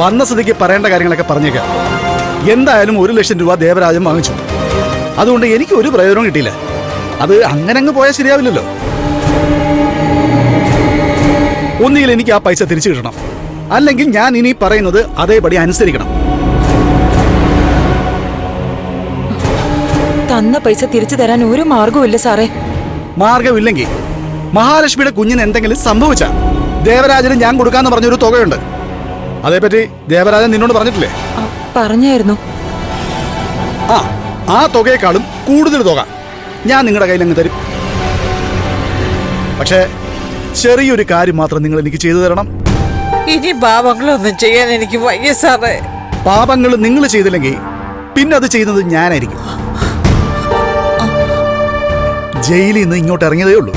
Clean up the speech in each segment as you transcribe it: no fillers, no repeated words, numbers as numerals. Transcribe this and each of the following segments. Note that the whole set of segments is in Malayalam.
വന്ന സ്ഥിതിക്ക് പറയേണ്ട കാര്യങ്ങളൊക്കെ പറഞ്ഞേക്കാം. എന്തായാലും 1 ലക്ഷം രൂപ ദേവരാജൻ വാങ്ങിച്ചു. അതുകൊണ്ട് എനിക്ക് ഒരു പ്രയോജനം കിട്ടിയില്ല. അത് അങ്ങനെ അങ്ങ് പോയാൽ ശരിയാവില്ലല്ലോ. ഒന്നുകിൽ എനിക്ക് ആ പൈസ തിരിച്ചു കിട്ടണം, അല്ലെങ്കിൽ ഞാൻ ഇനി പറയുന്നത് അതേപടി അനുസരിക്കണം. തന്ന പൈസ തിരിച്ചു തരാൻ ഒരു മാർഗവുമില്ല സാറേ. മാർഗമില്ലെങ്കിൽ മഹാലക്ഷ്മിയുടെ കുഞ്ഞിന് എന്തെങ്കിലും സംഭവിച്ച ദേവരാജന് ഞാൻ കൊടുക്കാന്ന് പറഞ്ഞൊരു തുകയുണ്ട്. അതേപറ്റി ദേവരാജൻ നിന്നോട് പറഞ്ഞിട്ടില്ലേ? പറഞ്ഞായിരുന്നു. ആ തുകയെക്കാളും കൂടുതൽ തുക ഞാൻ നിങ്ങളുടെ കയ്യിൽ അങ്ങ് തരും. പക്ഷേ ചെറിയൊരു കാര്യം മാത്രം നിങ്ങൾ എനിക്ക് ചെയ്തു തരണം. ഇനി പാപങ്ങളൊന്നും ചെയ്യാൻ എനിക്ക് വയ്യ സാറേ. പാപങ്ങൾ നിങ്ങൾ ചെയ്തില്ലെങ്കിൽ പിന്നെ അത് ചെയ്യുന്നത് ഞാനായിരിക്കും. ജയിലിൽ നിന്ന് ഇങ്ങോട്ട് ഇറങ്ങിയതേ ഉള്ളൂ.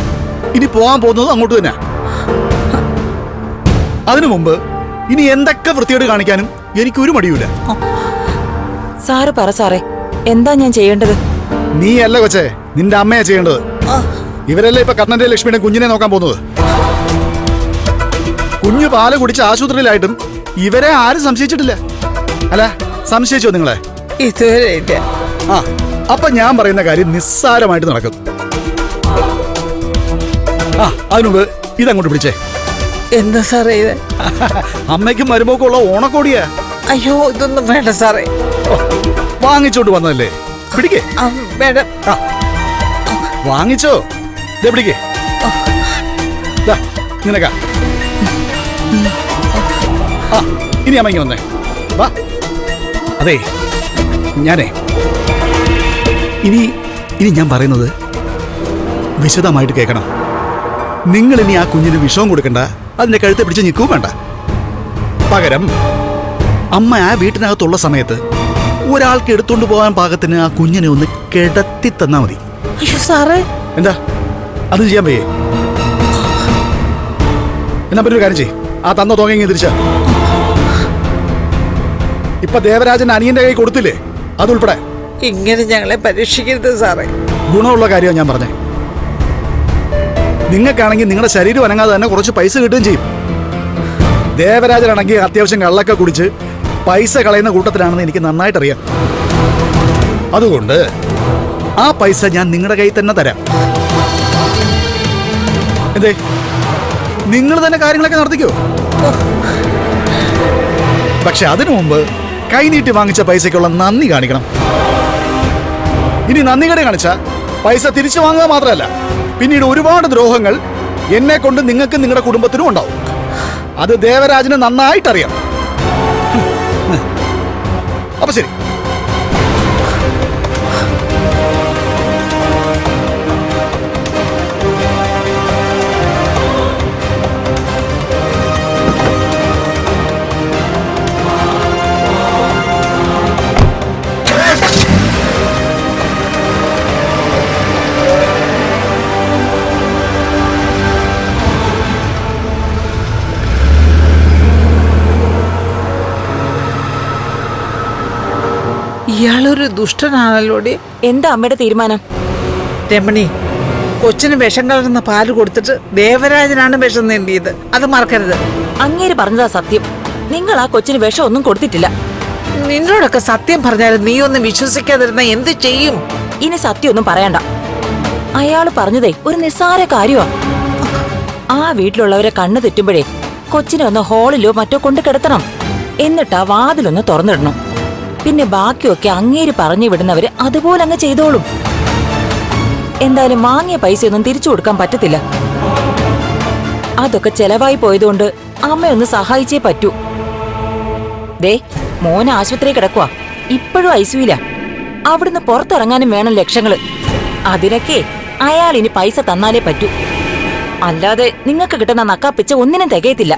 ഇനി പോകാൻ പോകുന്നത് അങ്ങോട്ട് തന്നെ. അതിനു മുമ്പ് ഇനി എന്തൊക്കെ വൃത്തിയോട് കാണിക്കാനും എനിക്കൊരു മടിയുമില്ല. സാറ് പറ സാറേ, എന്താ ഞാൻ ചെയ്യേണ്ടത്? നീയല്ല കൊച്ചേ, നിന്റെ അമ്മയാ ചെയ്യേണ്ടത്. ഇവരല്ലേ ഇപ്പൊ കണ്ണന്റെ ലക്ഷ്മിയുടെ കുഞ്ഞിനെ നോക്കാൻ പോകുന്നത്. കുഞ്ഞു പാല് കുടിച്ച് ആശുപത്രിയിലായിട്ടും ഇവരെ ആരും സംശയിച്ചിട്ടില്ല. അല്ല, സംശയിച്ചോ നിങ്ങളെ? ഇതുവരെ ഇല്ല. അപ്പൊ ഞാൻ പറയുന്ന കാര്യം നിസ്സാരമായിട്ട് നടക്കും. അതിനുമുമ്പ് ഇതങ്ങോട്ട് പിടിച്ചേ. എന്താ സാറേ ഇത്? അമ്മയ്ക്കും മരുമോക്കും ഉള്ള ഓണക്കോടിയാ. അയ്യോ, ഇതൊന്നും വേണ്ട സാറേ. വാങ്ങിച്ചോണ്ട് വന്നതല്ലേ, പിടിക്കേ. മേഡം വാങ്ങിച്ചോ, പിടിക്കേ. നിനക്കാ. ഇനി അമ്മയ്ക്ക് വന്നേ. വാ. അതെ, ഞാനേ ഇനി ഞാൻ പറയുന്നത് വിശദമായിട്ട് കേൾക്കണം. നിങ്ങൾ ഇനി ആ കുഞ്ഞിന് വിഷവും കൊടുക്കണ്ട, അതിന്റെ കഴുത്തെ പിടിച്ച് നിൽക്കുകയും വേണ്ട. പകരം അമ്മ ആ വീട്ടിനകത്തുള്ള സമയത്ത് ഒരാൾക്ക് എടുത്തോണ്ട് പോകാൻ പാകത്തിന് ആ കുഞ്ഞിനെ ഒന്ന് കിടത്തി തന്നാ മതി. അയ്യോ സാറേ. എന്താ അത് ചെയ്യാൻ വയ്യേ? എന്നാ പറ്റൊരു കാര്യം ചെയ്യ്, ആ തന്ന തുക തിരിച്ച. ഇപ്പൊ ദേവരാജൻ അനിയന്റെ കൈ കൊടുത്തില്ലേ, അതുൾപ്പെടെ. ഇങ്ങനെ ഞങ്ങളെ പരീക്ഷിക്കരുത് സാറേ. ഗുണമുള്ള കാര്യമാണ് ഞാൻ പറഞ്ഞേ. നിങ്ങൾക്കാണെങ്കിൽ നിങ്ങളുടെ ശരീരം അനങ്ങാതെ തന്നെ കുറച്ച് പൈസ കിട്ടുകയും ചെയ്യും. ദേവരാജനാണെങ്കിൽ അത്യാവശ്യം കള്ളൊക്കെ കുടിച്ച് പൈസ കളയുന്ന കൂട്ടത്തിലാണെന്ന് എനിക്ക് നന്നായിട്ടറിയാം. അതുകൊണ്ട് ആ പൈസ ഞാൻ നിങ്ങളുടെ കയ്യിൽ തന്നെ തരാം. എന്തേ, നിങ്ങൾ തന്നെ കാര്യങ്ങളൊക്കെ നടത്തിക്കോ. പക്ഷെ അതിനു മുമ്പ് കൈനീട്ടി വാങ്ങിച്ച പൈസക്കുള്ള നന്ദി കാണിക്കണം. ഇനി നന്ദി കട കാണിച്ച പൈസ തിരിച്ചു വാങ്ങുക മാത്രമല്ല, പിന്നീട് ഒരുപാട് ദ്രോഹങ്ങൾ എന്നെ കൊണ്ട് നിങ്ങൾക്ക് നിങ്ങളുടെ കുടുംബത്തിനും ഉണ്ടാവും. അത് ദേവരാജന് നന്നായിട്ടറിയാം. അപ്പൊ ശരി. ഇയാളൊരു ദുഷ്ടനാണല്ലോടി. എന്താ അമ്മയുടെ തീരുമാനം? രമണി, കൊച്ചിന് വിഷം കലർന്ന പാല് കൊടുത്തിട്ട് ദേവരാജനാണ് വിഷം നേടിയത്, അത് മറക്കരുത്. അങ്ങേര് പറഞ്ഞതാ സത്യം. നിങ്ങൾ ആ കൊച്ചിന് വിഷം ഒന്നും കൊടുത്തിട്ടില്ല. നിന്നോടൊക്കെ സത്യം പറഞ്ഞാലും നീ ഒന്നും വിശ്വസിക്കാതിരുന്ന എന്ത് ചെയ്യും? ഇനി സത്യമൊന്നും പറയണ്ട. അയാള് പറഞ്ഞതേ ഒരു നിസ്സാര കാര്യമാ. ആ വീട്ടിലുള്ളവരെ കണ്ണു തെറ്റുമ്പോഴേ കൊച്ചിനെ ഒന്ന് ഹാളിലോ മറ്റോ കൊണ്ട് കിടത്തണം. എന്നിട്ട് ആ വാതിലൊന്ന് തുറന്നിടണം. പിന്നെ ബാക്കിയൊക്കെ അങ്ങേര് പറഞ്ഞു വിടുന്നവര് അതുപോലെ അങ്ങ് ചെയ്തോളും. എന്തായാലും വാങ്ങിയ പൈസയൊന്നും തിരിച്ചു കൊടുക്കാൻ പറ്റത്തില്ല. അതൊക്കെ ചെലവായി പോയതുകൊണ്ട് അമ്മയൊന്ന് സഹായിച്ചേ പറ്റൂ. ദേ, മോൻ ആശുപത്രി കിടക്കുവാ, ഇപ്പോഴും ഐസിയുല. അവിടുന്ന് പുറത്തിറങ്ങാനും വേണം ലക്ഷങ്ങള്. അതിനൊക്കെ അയാൾ ഇനി പൈസ തന്നാലേ പറ്റൂ. അല്ലാതെ നിങ്ങൾക്ക് കിട്ടുന്ന നക്കാപ്പിച്ച ഒന്നിനും തികയത്തില്ല.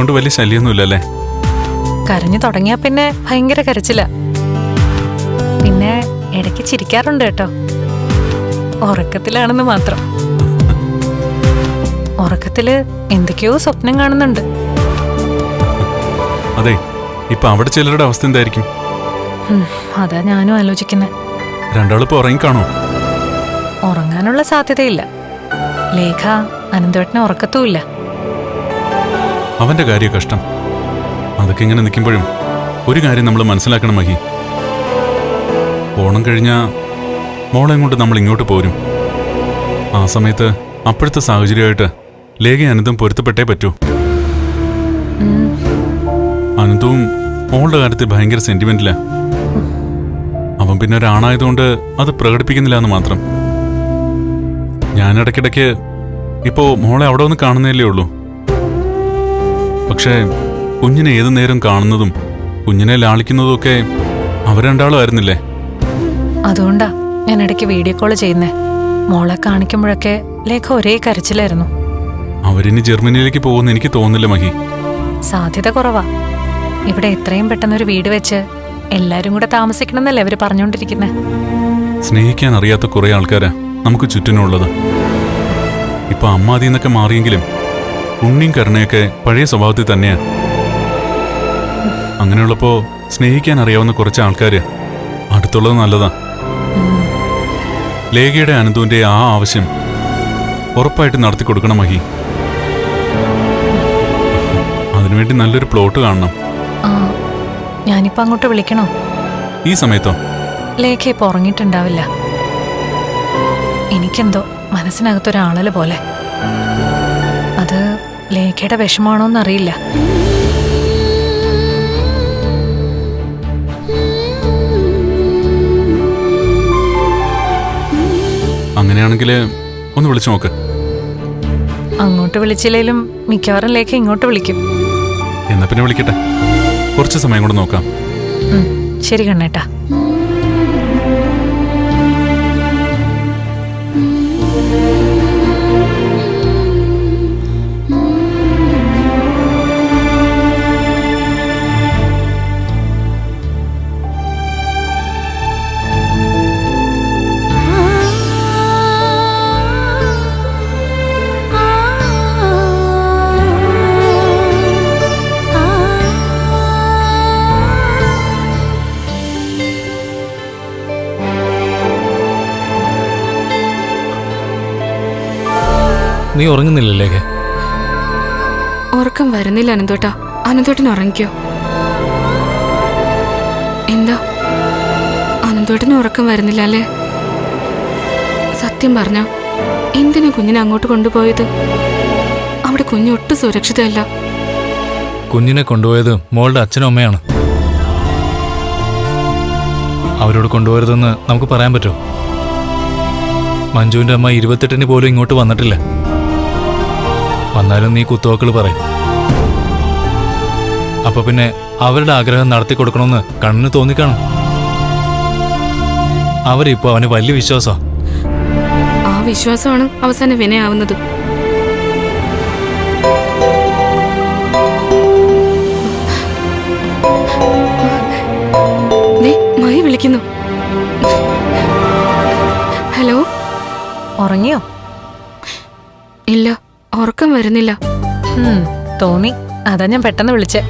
കൊണ്ട് വലിയ ശല്യമൊന്നുമില്ലല്ലേ? കരഞ്ഞു തുടങ്ങിയാ പിന്നെ ഭയങ്കര കരച്ചില്ല. പിന്നെ ഇടയ്ക്ക് ചിരിക്കാറുണ്ട് കേട്ടോ. ഉറക്കത്തിലാണെന്ന് മാത്രം. ഉറക്കത്തില് എന്തൊക്കെയോ സ്വപ്നം കാണുന്നുണ്ട്. അതെ, ഇപ്പൊ അവിടെ ചിലരുടെ അവസ്ഥ എന്തായിരിക്കും? അതാ ഞാനും ആലോചിക്കുന്നത്. രണ്ടാളിപ്പോ ഉറങ്ങിക്കാണോ? ഉറങ്ങാനുള്ള സാധ്യതയില്ല. ലേഖ അനന്തവേട്ടനെ ഉറക്കത്തുമില്ല. അവന്റെ കാര്യം കഷ്ടം. അതൊക്കെ ഇങ്ങനെ നിൽക്കുമ്പോഴും ഒരു കാര്യം നമ്മൾ മനസ്സിലാക്കണം മഹി. ഓണം കഴിഞ്ഞാ മോളെ കൊണ്ട് നമ്മൾ ഇങ്ങോട്ട് പോരും. ആ സമയത്ത് അപ്പോഴത്തെ സാഹചര്യമായിട്ട് ലേഖ അനന്തം പൊരുത്തപ്പെട്ടേ പറ്റൂ. അനന്തവും മോളുടെ കാര്യത്തിൽ ഭയങ്കര സെന്റിമെന്റില്ല. അവൻ പിന്നെ ഒരാണായതുകൊണ്ട് അത് പ്രകടിപ്പിക്കുന്നില്ല എന്ന് മാത്രം. ഞാൻ ഇടയ്ക്കിടയ്ക്ക് ഇപ്പോ മോളെ അവിടെ ഒന്ന് കാണുന്നതല്ലേ ഉള്ളൂ. പക്ഷേ കുഞ്ഞിനെ ഏതു നേരം കാണുന്നതും കുഞ്ഞിനെ ലാളിക്കുന്നതും ഒക്കെ അവർ രണ്ടാളും ആയിരുന്നില്ലേ? അതുകൊണ്ടാ ഞാൻ ഇടയ്ക്ക് വീഡിയോ കോൾ ചെയ്യുന്നേ. മോളെ കാണിക്കുമ്പോഴൊക്കെ ലേഖ ഒരേ കരച്ചിലായിരുന്നു. അവരിനി ജർമ്മനിയിലേക്ക് പോകുമെന്ന് എനിക്ക് തോന്നുന്നില്ല മഹി. സാധ്യത കുറവാ. ഇവിടെ എത്രയും പെട്ടെന്നൊരു വീട് വെച്ച് എല്ലാരും കൂടെ താമസിക്കണമെന്നല്ലേ അവര് പറഞ്ഞോണ്ടിരിക്കുന്നെ. സ്നേഹിക്കാൻ അറിയാത്ത കുറെ ആൾക്കാരാ നമുക്ക് ചുറ്റിനുള്ളത്. ഇപ്പൊ അമ്മ അതിന്നൊക്കെ മാറിയെങ്കിലും ഉണ്ണിയും കരുണയൊക്കെ പഴയ സ്വഭാവത്തിൽ തന്നെയാ. അങ്ങനെയുള്ളപ്പോ സ്നേഹിക്കാൻ അറിയാവുന്ന കുറച്ച് ആൾക്കാര് അടുത്തുള്ളത് നല്ലതാ. ലേഖയുടെ അനന്തുവിന്റെ ആ ആവശ്യം ഉറപ്പായിട്ട് നടത്തി കൊടുക്കണം മഹി. അതിനുവേണ്ടി നല്ലൊരു പ്ലോട്ട് കാണണം. ഞാനിപ്പോ അങ്ങോട്ട് വിളിക്കണോ? ഈ സമയത്തോ? ലേഖ ഇപ്പൊ ഉറങ്ങിയിട്ടുണ്ടാവില്ല. എനിക്കെന്തോ മനസ്സിനകത്തൊരാളല് പോലെ. അത് ലേഖയുടെ വിഷമാണോന്നറിയില്ല. അങ്ങനെയാണെങ്കിൽ ഒന്ന് വിളിച്ചു നോക്ക്. അങ്ങോട്ട് വിളിച്ചില്ലേലും മിക്കവാറും ലേഖ ഇങ്ങോട്ട് വിളിക്കും. എന്നാ പിന്നെ വിളിക്കട്ടെ. കുറച്ച് സമയം കൂടെ നോക്കാം. ശരി കണ്ണേട്ടാ. നീ ഉറങ്ങുന്നില്ലല്ലേ? ഉറക്കം വരുന്നില്ല അനന്തോട്ടാ. അനന്തോട്ടൻ ഉറങ്ങിക്കോ. എന്താ അനന്തോട്ടന് ഉറക്കം വരുന്നില്ല അല്ലേ? സത്യം പറഞ്ഞ എന്തിനാ കുഞ്ഞിനെ അങ്ങോട്ട് കൊണ്ടുപോയത്? അവിടെ കുഞ്ഞ് ഒട്ടും സുരക്ഷിതമല്ല. കുഞ്ഞിനെ കൊണ്ടുപോയത് മോളുടെ അച്ഛനും അമ്മയാണ്. അവരോട് കൊണ്ടുപോകരുതെന്ന് നമുക്ക് പറയാൻ പറ്റുമോ? മഞ്ജുവിന്റെ അമ്മ 28-ന് പോലും ഇങ്ങോട്ട് വന്നിട്ടില്ല. വന്നാലും നീ കുത്തുവാക്കൾ പറയും. അപ്പൊ പിന്നെ അവരുടെ ആഗ്രഹം നടത്തി കൊടുക്കണമെന്ന് കണ്ണിന് തോന്നിക്കാണും. അവരിപ്പോ അവന് വലിയ വിശ്വാസമാണ്. ആ വിശ്വാസമാണ് അവസാനം വിനയാവുന്നത്. മായി വിളിക്കുന്നു. ഹലോ. ഉറങ്ങിയോ? ഇല്ല, ഉറക്കം വരുന്നില്ല. തോന്നി, അതാ ഞാൻ പെട്ടെന്ന് വിളിച്ചേ.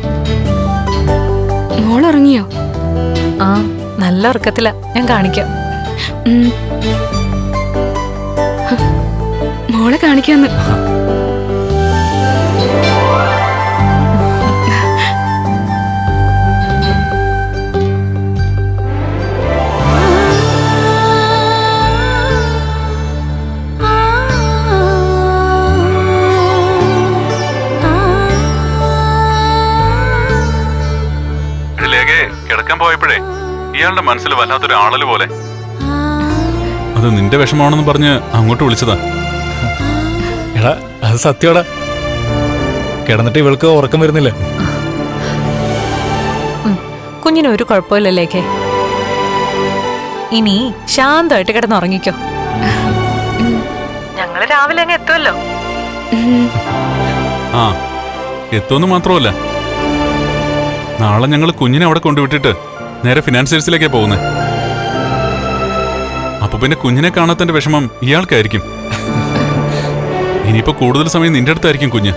മോളുറങ്ങിയോ? ആ, നല്ല ഉറക്കത്തില. ഞാൻ കാണിക്കാം. മോളെ കാണിക്കാന്ന്. അയാളുടെ മനസ്സിൽ വല്ലാത്തൊരു ആളല് പോലെ. അത് നിന്റെ വിഷമാണെന്ന് പറഞ്ഞ് അങ്ങോട്ട് വിളിച്ചതാ. എടാ അത് സത്യമാടാ. കിടന്നിട്ട് ഇവൾക്ക് ഉറക്കം വരുന്നില്ല. കുഞ്ഞിന് ഒരു കുഴപ്പമില്ലല്ലേക്കേ. ഇനി ശാന്തമായിട്ട് കിടന്നുറങ്ങിക്കോ. ഞങ്ങള് രാവിലെ അങ്ങ് എത്തുമല്ലോ. ആ, എത്തുമെന്ന് മാത്രമല്ല, നാളെ ഞങ്ങൾ കുഞ്ഞിനെ അവിടെ കൊണ്ടുവിട്ടിട്ട് നേരെ ഫിനാൻസിയേഴ്സിലേക്കാ പോകുന്നത്. അപ്പൊ പിന്നെ കുഞ്ഞിനെ കാണാത്തന്റെ വിഷമം ഇയാൾക്കായിരിക്കും. ഇനിയിപ്പോ കൂടുതൽ സമയം നിന്റെ അടുത്തായിരിക്കും കുഞ്ഞ്.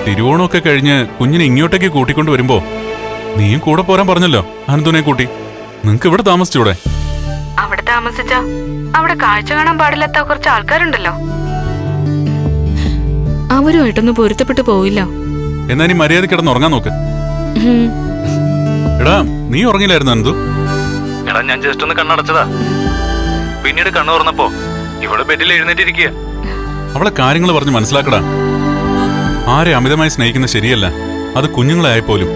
തിരുവോണമൊക്കെ കഴിഞ്ഞ് കുഞ്ഞിനെ ഇങ്ങോട്ടേക്ക് കൂട്ടിക്കൊണ്ട് വരുമ്പോ നീയും കൂടെ പോരാൻ പറഞ്ഞല്ലോ അനന്തുനെ കൂട്ടി. നിങ്ങക്ക് ഇവിടെ താമസിച്ചൂടെ? അവിടെ താമസിച്ച അവിടെ കാഴ്ച കാണാൻ പാടില്ലാത്ത കുറച്ച് ആൾക്കാരുണ്ടല്ലോ. അവരുമായിട്ടൊന്നും പൊരുത്തപ്പെട്ടു പോവില്ല. എന്നാ നീ മര്യാദ കിടന്നുറങ്ങാൻ നോക്ക്. എടാ, നീ ഉറങ്ങില്ലായിരുന്നു അനന്തു? എടാ ഞാൻ ജസ്റ്റ് ഒന്ന് കണ്ണടച്ചതാ. പിന്നീട് കണ്ണു തുറന്നപ്പോ ഇവിടെ ബെഡിൽ എഴുന്നേറ്റിരിക്കുക. അവളെ കാര്യങ്ങൾ പറഞ്ഞ് മനസ്സിലാക്കടാ. ആരെ അമിതമായി സ്നേഹിക്കുന്നത് ശരിയല്ല, അത് കുഞ്ഞുങ്ങളെ ആയിപ്പോലും.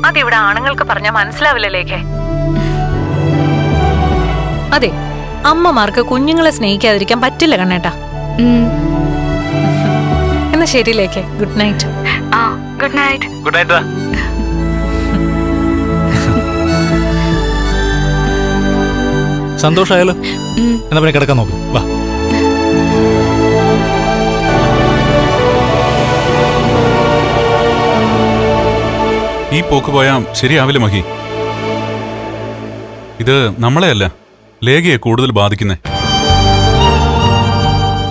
അതിവിടെ ആണുങ്ങൾക്ക് പറഞ്ഞാൽ മനസ്സിലാവില്ലല്ലേക്കേ. അതെ, അമ്മമാർക്ക് കുഞ്ഞുങ്ങളെ സ്നേഹിക്കാതിരിക്കാൻ പറ്റില്ല കണ്ണേട്ടാ. എന്നാ ശരിയില്ലേക്കേ. Good night. ആ, ഗുഡ് നൈറ്റ്. Good night. സന്തോഷായാലോ? എന്നാ പിന്നെ കിടക്കാൻ നോക്ക്. വാ. ഈ പോക്ക് പോയാ ശരിയാവില്ല മഹി. ഇത് നമ്മളെയല്ല, ലേഖയെ കൂടുതൽ ബാധിക്കുന്നേ.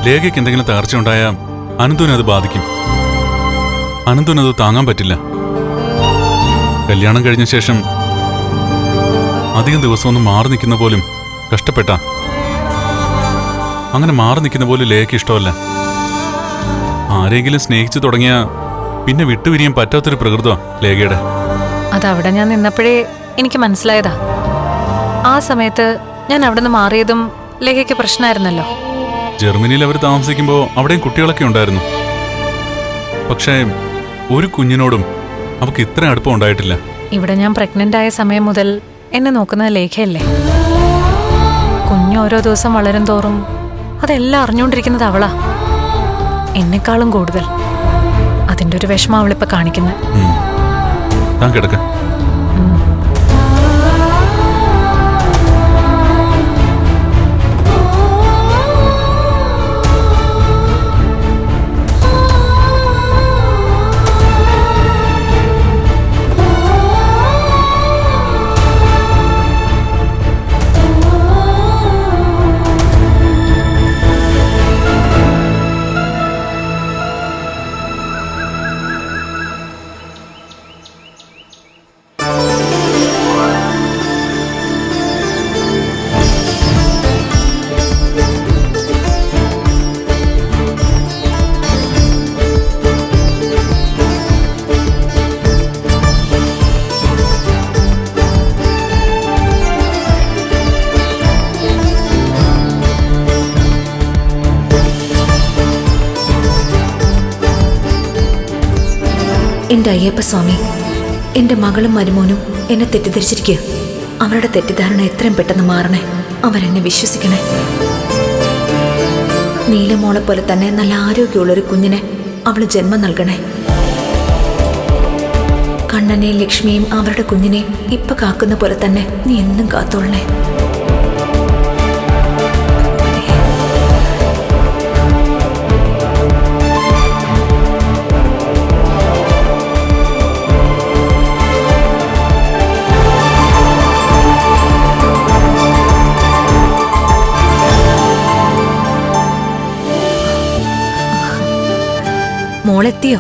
ലേഖയ്ക്ക് എന്തെങ്കിലും തകർച്ച ഉണ്ടായാൽ അനന്തുവിനെ അത് ബാധിക്കും. അനന്തുവിനത് താങ്ങാൻ പറ്റില്ല. കല്യാണം കഴിഞ്ഞ ശേഷം അധികം ദിവസമൊന്നും മാറി നിൽക്കുന്ന പോലും കഷ്ടപ്പെട്ട. അങ്ങനെ മാറി നിൽക്കുന്ന പോലും ലേഖയ്ക്ക് ഇഷ്ടമല്ല. ആരെങ്കിലും സ്നേഹിച്ചു തുടങ്ങിയ പിന്നെ വിട്ടുപിരിയാൻ പറ്റാത്തൊരു പ്രകൃതമാണ് ലേഖയുടെ. അതവിടെ ഞാൻ നിന്നപ്പോഴേ എനിക്ക് മനസ്സിലായതാ. ആ സമയത്ത് ഞാൻ അവിടെ നിന്ന് മാറിയതും ലേഖയ്ക്ക് പ്രശ്നമായിരുന്നല്ലോ. ജർമ്മനിയിൽ അവർ താമസിക്കുമ്പോൾ അവിടെയും കുട്ടികളൊക്കെ ഉണ്ടായിരുന്നു. പക്ഷേ ഒരു കുഞ്ഞിനോടും അവൾക്ക് ഇത്ര അടുപ്പം ഉണ്ടായിട്ടില്ല. ഇവിടെ ഞാൻ പ്രഗ്നന്റ് ആയ സമയം മുതൽ എന്നെ നോക്കുന്നത് ലേഖയല്ലേ. കുഞ്ഞ് ഓരോ ദിവസം വളരും തോറും അതെല്ലാം അറിഞ്ഞുകൊണ്ടിരിക്കുന്നത് അവളാ, എന്നെക്കാളും കൂടുതൽ. അതിന്റെ ഒരു വിഷമം അവളിപ്പോ കാണിക്കുന്നത്. താൻ കിടക്ക. എൻ്റെ അയ്യപ്പസ്വാമി, എൻ്റെ മകളും മരുമോനും എന്നെ തെറ്റിദ്ധരിച്ചിരിക്കുക. അവരുടെ തെറ്റിദ്ധാരണ എത്രയും പെട്ടെന്ന് മാറണേ. അവരെന്നെ വിശ്വസിക്കണേ. നീലമോളെ പോലെ തന്നെ നല്ല ആരോഗ്യമുള്ളൊരു കുഞ്ഞിനെ അവള് ജന്മം നൽകണേ. കണ്ണനെയും ലക്ഷ്മിയും അവരുടെ കുഞ്ഞിനെയും ഇപ്പൊ കാക്കുന്ന പോലെ തന്നെ നീ എന്നും കാത്തോളണേ. മോളെത്തിയോ?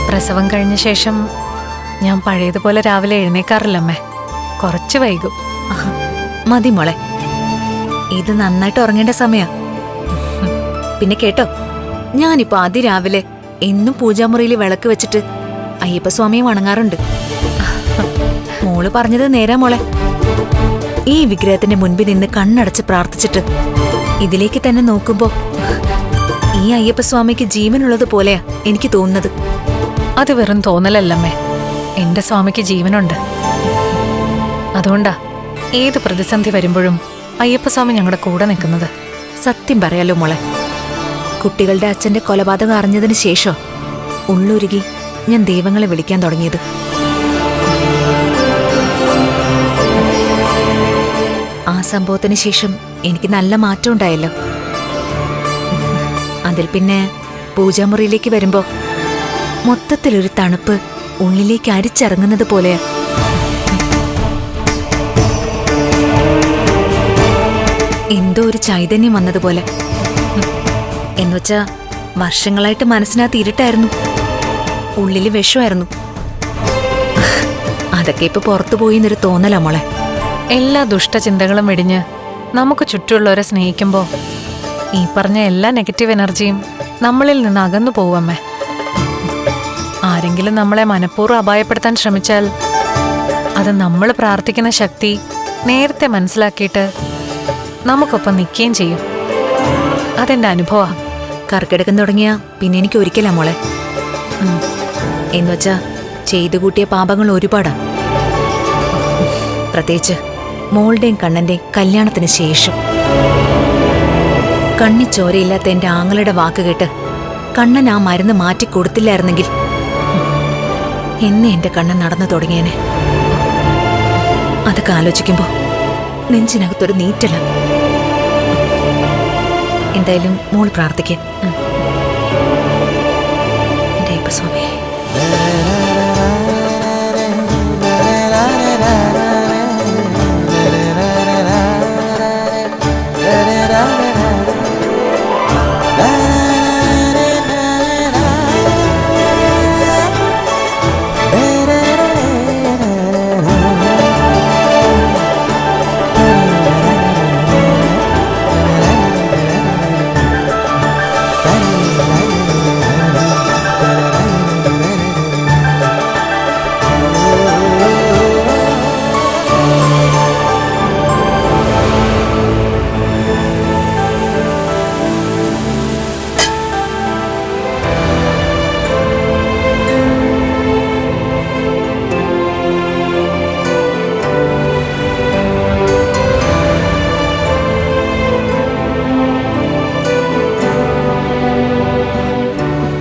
പ്രസവം കഴിഞ്ഞ ശേഷം ഞാൻ പഴയതുപോലെ രാവിലെ എഴുന്നേക്കാറില്ലമ്മേ. കുറച്ച് വൈകും. മതി മോളെ, ഇത് നന്നായിട്ട് ഉറങ്ങേണ്ട സമയം. പിന്നെ കേട്ടോ, ഞാനിപ്പോ അതിരാവിലെ എന്നും പൂജാമുറിയിൽ വിളക്ക് വെച്ചിട്ട് അയ്യപ്പസ്വാമിയെ വണങ്ങാറുണ്ട്. മോള് പറഞ്ഞത് നേരാ മോളെ. ഈ വിഗ്രഹത്തിന്റെ മുൻപിൽ നിന്ന് കണ്ണടച്ച് പ്രാർത്ഥിച്ചിട്ട് ഇതിലേക്ക് തന്നെ നോക്കുമ്പോ ഈ അയ്യപ്പസ്വാമിക്ക് ജീവനുള്ളത് പോലെയാ എനിക്ക് തോന്നുന്നത്. അത് വെറും തോന്നലല്ലമ്മേ, എന്റെ സ്വാമിക്ക് ജീവനുണ്ട്. അതുകൊണ്ടാ ഏത് പ്രതിസന്ധി വരുമ്പോഴും അയ്യപ്പസ്വാമി ഞങ്ങളുടെ കൂടെ നിൽക്കുന്നത്. സത്യം പറയാലോ മോളെ, കുട്ടികളുടെ അച്ഛന്റെ കൊലപാതകം അറിഞ്ഞതിന് ശേഷം ഉള്ളുരുകി ഞാൻ ദൈവങ്ങളെ വിളിക്കാൻ തുടങ്ങിയത്. ആ സംഭവത്തിന് ശേഷം എനിക്ക് നല്ല മാറ്റം ഉണ്ടായല്ലോ. അതിൽ പിന്നെ പൂജാമുറിയിലേക്ക് വരുമ്പോ മൊത്തത്തിലൊരു തണുപ്പ് ഉള്ളിലേക്ക് അരിച്ചിറങ്ങുന്നത് പോലെയാ. എന്തോ ഒരു ചൈതന്യം വന്നതുപോലെ. എന്നുവെച്ചാ വർഷങ്ങളായിട്ട് മനസ്സിനകത്ത് ഇരുട്ടായിരുന്നു, ഉള്ളില് വിഷമായിരുന്നു. അതൊക്കെ ഇപ്പൊ പുറത്തു പോയി എന്നൊരു തോന്നലാ മോളെ. എല്ലാ ദുഷ്ടചിന്തകളും വെടിഞ്ഞ് നമുക്ക് ചുറ്റുമുള്ളവരെ സ്നേഹിക്കുമ്പോൾ ഈ പറഞ്ഞ എല്ലാ നെഗറ്റീവ് എനർജിയും നമ്മളിൽ നിന്ന് അകന്നു പോവമ്മേ. ആരെങ്കിലും നമ്മളെ മനഃപൂർവ്വം അപായപ്പെടുത്താൻ ശ്രമിച്ചാൽ അത് നമ്മൾ പ്രാർത്ഥിക്കുന്ന ശക്തി നേരത്തെ മനസ്സിലാക്കിയിട്ട് നമുക്കൊപ്പം നിൽക്കുകയും ചെയ്യും. അതെന്റെ അനുഭവം. കറക്കിടക്കം തുടങ്ങിയ പിന്നെ എനിക്ക് ഒരിക്കലാ മോളെ. എന്നുവെച്ചാ ചെയ്തു കൂട്ടിയ പാപങ്ങൾ ഒരുപാടാ. പ്രത്യേകിച്ച് മോളുടെയും കണ്ണന്റെയും കല്യാണത്തിന് ശേഷം. കണ്ണിച്ചോരയില്ലാത്ത എന്റെ ആങ്ങളുടെ വാക്ക് കേട്ട് കണ്ണൻ ആ മരുന്ന് മാറ്റി കൊടുത്തില്ലായിരുന്നെങ്കിൽ എന്നെ എന്റെ കണ്ണൻ നടന്നു തുടങ്ങിയേനെ. അതൊക്കെ ആലോചിക്കുമ്പോ നെഞ്ചിനകത്തൊരു നീറ്റല. എന്തായാലും മോൾ പ്രാർത്ഥിക്കുക. എന്റെ അയ്യപ്പസ്വാമി.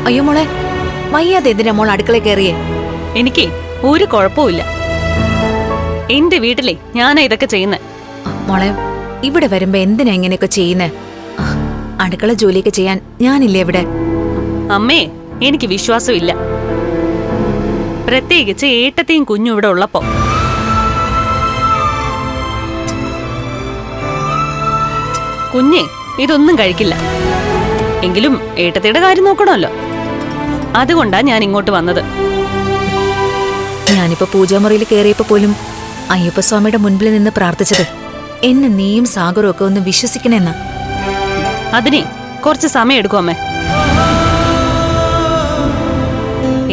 അയ്യോ മോളെ, വയ്യാതെ എന്തിനാ മോൾ അടുക്കള കയറിയേ? എനിക്ക് ഒരു കുഴപ്പമില്ല. എന്റെ വീട്ടിലെ ഞാനാ ഇതൊക്കെ ചെയ്യുന്നേ. മോളെ, ഇവിടെ വരുമ്പോ എന്തിനാ ഇങ്ങനെയൊക്കെ ചെയ്യുന്നേ? അടുക്കള ജോലിയൊക്കെ ചെയ്യാൻ ഞാനില്ലേ ഇവിടെ? അമ്മേ, എനിക്ക് വിശ്വാസമില്ല. പ്രത്യേകിച്ച് ഏട്ടത്തെയും കുഞ്ഞും ഇവിടെ ഉള്ളപ്പോ. കുഞ്ഞെ ഇതൊന്നും കഴിക്കില്ല. എങ്കിലും ഏട്ടത്തിയുടെ കാര്യം നോക്കണമല്ലോ. അതുകൊണ്ടാ ഞാൻ ഇങ്ങോട്ട് വന്നത്. ഞാനിപ്പോ പൂജാമുറിയിൽ കയറിയപ്പോ പോലും അയ്യപ്പസ്വാമിയുടെ മുൻപിൽ നിന്ന് പ്രാർത്ഥിച്ചത് എന്നെ നീയും സാഗറും ഒക്കെ ഒന്ന് വിശ്വസിക്കണെന്ന്. അതിനെ കുറച്ച് സമയം എടുക്കും അമ്മേ.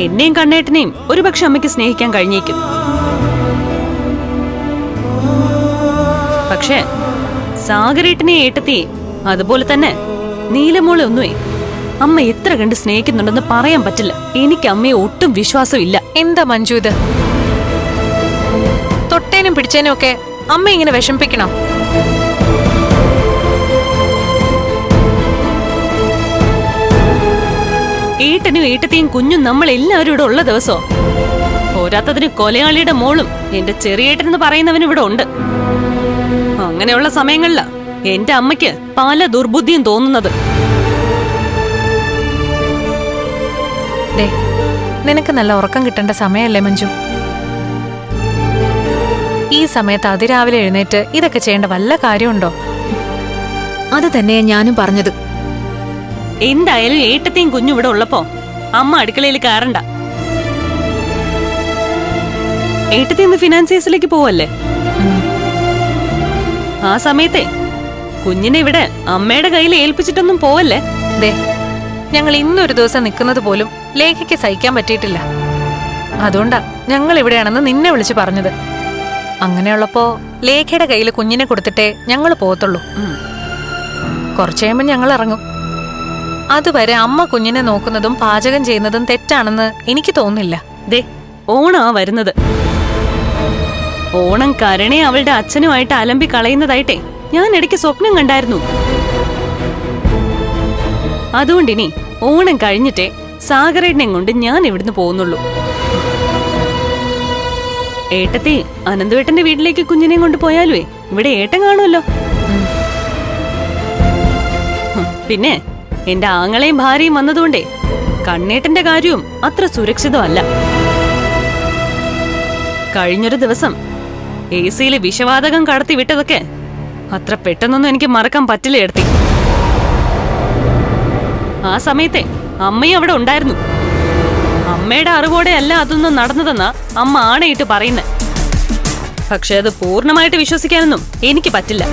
എന്നെയും കണ്ണേട്ടനെയും ഒരുപക്ഷെ അമ്മയ്ക്ക് സ്നേഹിക്കാൻ കഴിഞ്ഞേക്കും. പക്ഷേ സാഗരേട്ടനെയും ഏട്ടത്തെയും അതുപോലെ തന്നെ നീലമോളെ ഒന്നുമേ അമ്മ എത്ര കണ്ട് സ്നേഹിക്കുന്നുണ്ടെന്ന് പറയാൻ പറ്റില്ല. എനിക്ക് അമ്മയെ ഒട്ടും വിശ്വാസമില്ല. എന്താ മഞ്ജു ഇത്? തൊട്ടേനും പിടിച്ചേനും ഒക്കെ അമ്മ ഇങ്ങനെ വിഷമിപ്പിക്കണം? ഏട്ടനും ഏട്ടത്തെയും കുഞ്ഞും നമ്മൾ എല്ലാവരും ഇവിടെ ഉള്ള ദിവസോ. പോരാത്തതിന് കൊലയാളിയുടെ മോളും എന്റെ ചെറിയേട്ടനെന്ന് പറയുന്നവൻ ഇവിടെ ഉണ്ട്. അങ്ങനെയുള്ള സമയങ്ങളിലാ എന്റെ അമ്മയ്ക്ക് പല ദുർബുദ്ധിയും തോന്നുന്നത്. ദേ, നിനക്ക് നല്ല ഉറക്കം കിട്ടേണ്ട സമയമല്ലേ മഞ്ജു? ഈ സമയത്ത് അതിരാവിലെ എഴുന്നേറ്റ് ഇതൊക്കെ ചെയ്യേണ്ട വല്ല കാര്യമുണ്ടോ? അത് തന്നെയാ ഞാനും പറഞ്ഞത്. എന്തായാലും ഏട്ടത്തെയും കുഞ്ഞും ഇവിടെ ഉള്ളപ്പോ അമ്മ അടുക്കളയിൽ കയറണ്ട. ഏട്ടത്തി ഇന്ന് ഫിനാൻസിയേഴ്സിലേക്ക് പോവല്ലേ? ആ സമയത്തെ കുഞ്ഞിനെ ഇവിടെ അമ്മയുടെ കയ്യിൽ ഏൽപ്പിച്ചിട്ടൊന്നും പോവല്ലേ? ദേ, ഞങ്ങൾ ഇന്നൊരു ദിവസം നിൽക്കുന്നത് പോലും ലേഖയ്ക്ക് സഹിക്കാൻ പറ്റിയിട്ടില്ല. അതുകൊണ്ടാ ഞങ്ങൾ ഇവിടെയാണെന്ന് നിന്നെ വിളിച്ചു പറഞ്ഞത്. അങ്ങനെയുള്ളപ്പോ ലേഖയുടെ കയ്യിൽ കുഞ്ഞിനെ കൊടുത്തിട്ടേ ഞങ്ങൾ പോകത്തുള്ളൂ. കുറച്ചു കഴിയുമ്പോൾ ഞങ്ങൾ ഇറങ്ങും. അതുവരെ അമ്മ കുഞ്ഞിനെ നോക്കുന്നതും പാചകം ചെയ്യുന്നതും തെറ്റാണെന്ന് എനിക്ക് തോന്നുന്നില്ല. ദേ ഓണാ വരുന്നത്. ഓണം കരുണയെ അവളുടെ അച്ഛനുമായിട്ട് അലമ്പി കളയുന്നതായിട്ടേ ഞാൻ ഇടയ്ക്ക് സ്വപ്നം കണ്ടായിരുന്നു. അതുകൊണ്ടിനി ഓണം കഴിഞ്ഞിട്ടേ സാഗരേട്ടനെ കൊണ്ട് ഞാൻ ഇവിടുന്ന് പോകുന്നുള്ളൂ. ഏട്ടത്തി അനന്തവേട്ടന്റെ വീട്ടിലേക്ക് കുഞ്ഞിനെയും കൊണ്ട് പോയാലുവേ ഇവിടെ ഏട്ടൻ കാണുമല്ലോ. പിന്നെ എന്റെ ആങ്ങളെയും ഭാര്യയും വന്നതുകൊണ്ടേ കണ്ണേട്ടന്റെ കാര്യവും അത്ര സുരക്ഷിതമല്ല. കഴിഞ്ഞൊരു ദിവസം AC-യിലെ വിഷവാതകം കടത്തി വിട്ടതൊക്കെ അത്ര പെട്ടെന്നൊന്നും എനിക്ക് മറക്കാൻ പറ്റില്ല ഏടത്തി. ആ സമയത്തെ അമ്മയും അവിടെ ഉണ്ടായിരുന്നു. അമ്മയുടെ അറിവോടെ അല്ല അതൊന്നും നടന്നതെന്നാ അമ്മ ആണയിട്ട് പറയുന്നത്. പക്ഷെ അത് പൂർണ്ണമായിട്ട് വിശ്വസിക്കാനൊന്നും എനിക്ക് പറ്റില്ല.